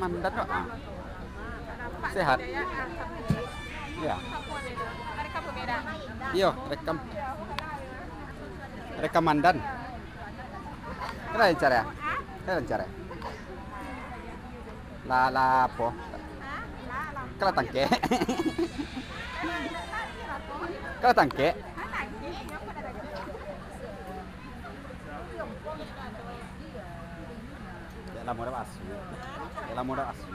mandat kok. Sehat. Ya. Iya, rekam. Rekam mandan. Kira cara ya? Kira cara. La apa? Kala tangke. Kala tangke. Ya la mora asu. Ya la mora asu.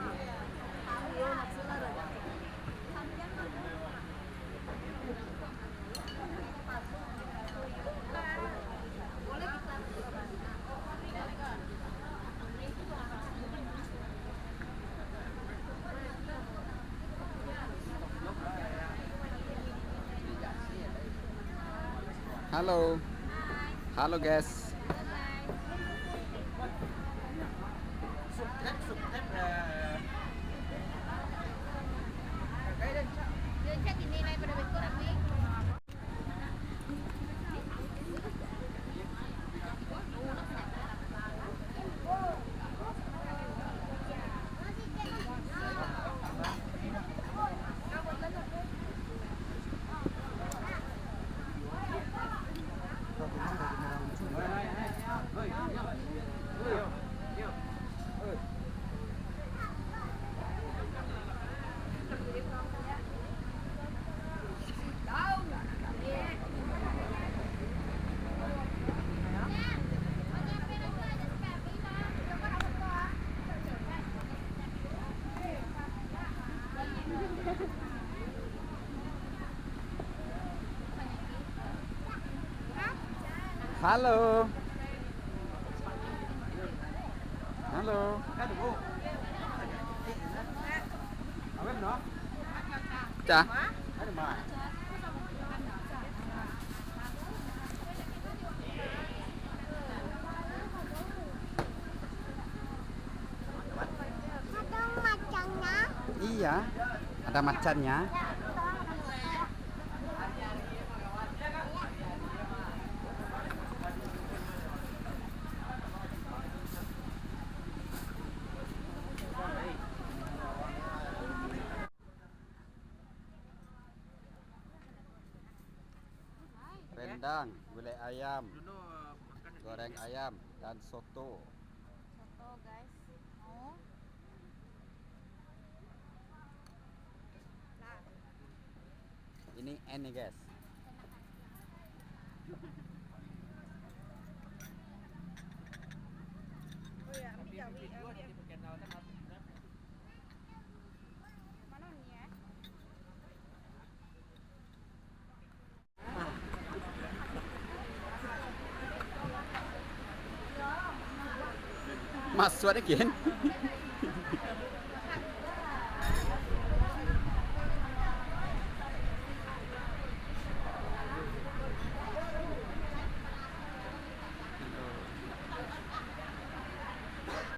Halo. Halo guys. Halo. Halo. Chà. Iya, ada macannya. Rendang, gulai ayam, goreng ayam, dan soto. Soto guys. Mau? Ini N nih guys. Oh ya, mana nih ya? Mas suara kian.